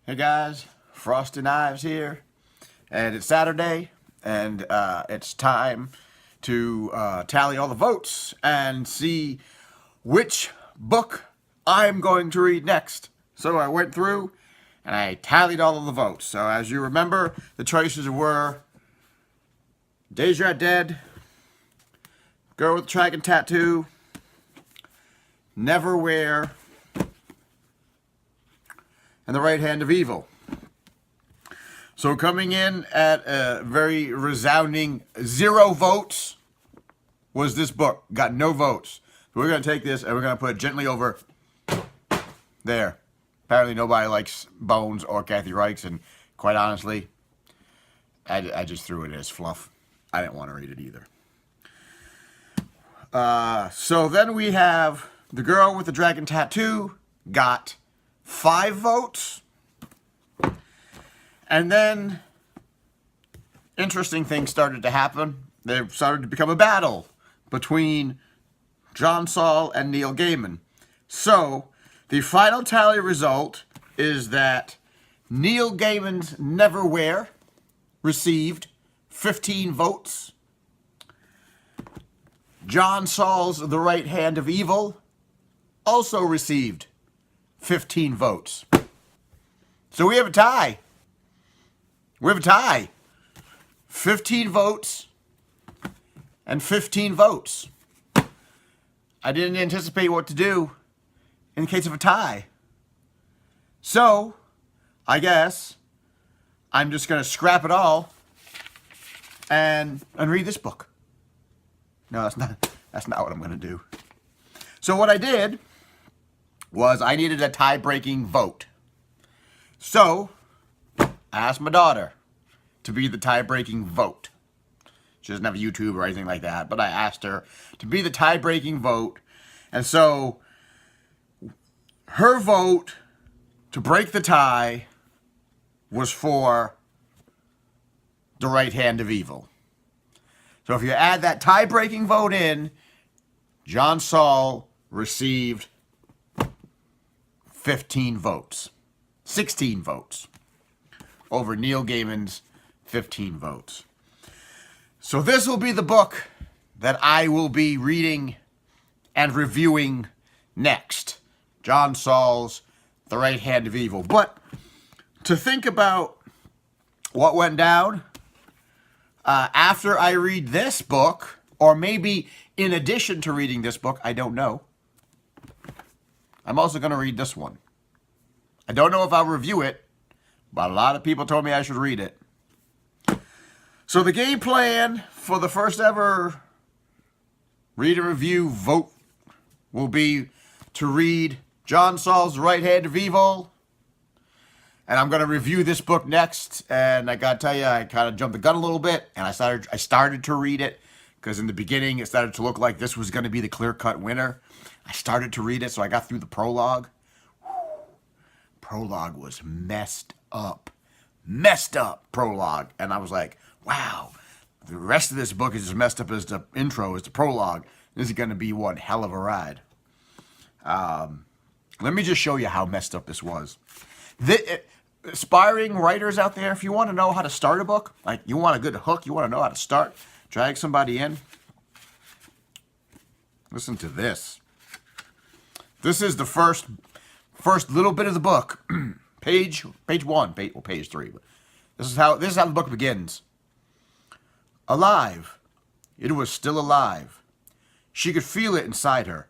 Hey guys, Frosty Knives here, and it's Saturday, and it's time to tally all the votes and see which book I'm going to read next. So I went through and I tallied all of the votes. So as you remember, the choices were Deja Dead, Girl with the Dragon Tattoo, Neverwhere, and The Right Hand of Evil. So coming in at a very resounding 0 votes was this book. Got no votes. So we're going to take this and we're going to put it gently over there. Apparently nobody likes Bones or Kathy Reichs, and quite honestly, I just threw it as fluff. I didn't want to read it either. So then we have The Girl with the Dragon Tattoo got 5 votes. And then interesting things started to happen. There started to become a battle between John Saul and Neil Gaiman. So the final tally result is that Neil Gaiman's Neverwhere received 15 votes. John Saul's The Right Hand of Evil also received 15 votes. So we have a tie. We have a tie. 15 votes and 15 votes. I didn't anticipate what to do in case of a tie. So, I guess I'm just going to scrap it all and read this book. No, that's not what I'm going to do. So what I did was I needed a tie-breaking vote. So I asked my daughter to be the tie-breaking vote. She doesn't have a YouTube or anything like that, but I asked her to be the tie-breaking vote. And so her vote to break the tie was for The Right Hand of Evil. So if you add that tie-breaking vote in, John Saul received 15 votes. 16 votes over Neil Gaiman's 15 votes. So this will be the book that I will be reading and reviewing next. John Saul's The Right Hand of Evil. But to think about what went down after I read this book, or maybe in addition to reading this book, I don't know. I'm also going to read this one. I don't know if I'll review it, but a lot of people told me I should read it. So the game plan for the first ever read and review vote will be to read John Saul's Right Hand of Evil. And I'm going to review this book next. And I got to tell you, I kind of jumped the gun a little bit. And I started to read it because in the beginning it started to look like this was going to be the clear-cut winner. I started to read it, so I got through the prologue. Prologue was messed up prologue. And I was like, wow, the rest of this book is as messed up as the intro, as the prologue. This is going to be one hell of a ride. Let me just show you how messed up this was. Aspiring writers out there, if you want to know how to start a book, like you want a good hook, you want to know how to start, drag somebody in, listen to this. This is the first little bit of the book. page 1, page 3. But this is how the book begins. Alive. It was still alive. She could feel it inside her.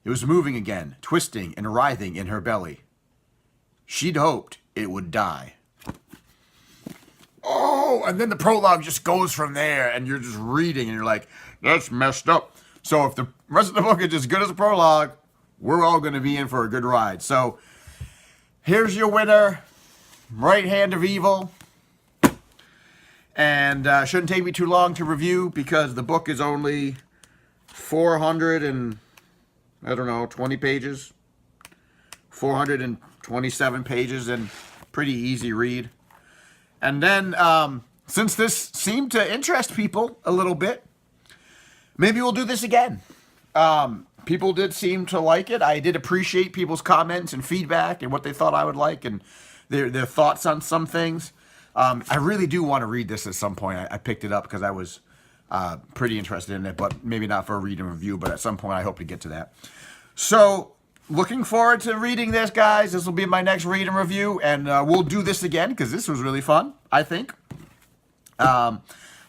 It was moving again, twisting and writhing in her belly. She'd hoped it would die. Oh, and then the prologue just goes from there, and you're just reading, and you're like, that's messed up. So if the rest of the book is as good as the prologue, we're all going to be in for a good ride. So here's your winner, Right Hand of Evil. And shouldn't take me too long to review because the book is only 20 pages. 427 pages and pretty easy read. And then since this seemed to interest people a little bit, maybe we'll do this again. People did seem to like it. I did appreciate people's comments and feedback and what they thought I would like. And their thoughts on some things. I really do want to read this at some point. I picked it up because I was pretty interested in it, but maybe not for a read and review, but at some point I hope to get to that. So, looking forward to reading this, guys. This will be my next read and review, and we'll do this again because this was really fun, I think.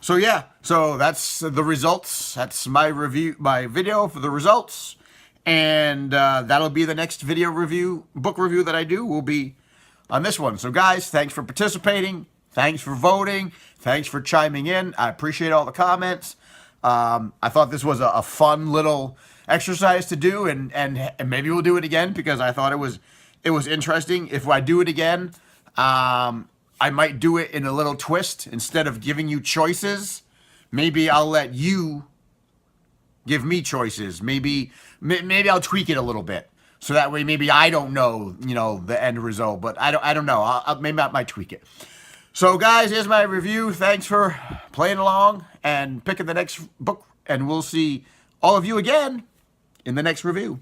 So yeah, so that's the results. That's my review, my video for the results, and that'll be the next video review, book review that I do will be on this one. So guys, thanks for participating. Thanks for voting. Thanks for chiming in. I appreciate all the comments. I thought this was a fun little exercise to do, and maybe we'll do it again because I thought it was interesting. If I do it again, I might do it in a little twist. Instead of giving you choices, maybe I'll let you give me choices. Maybe I'll tweak it a little bit, so that way maybe I don't know, the end result. But I don't know. Maybe I might tweak it. So guys, here's my review. Thanks for playing along and picking the next book, and we'll see all of you again in the next review.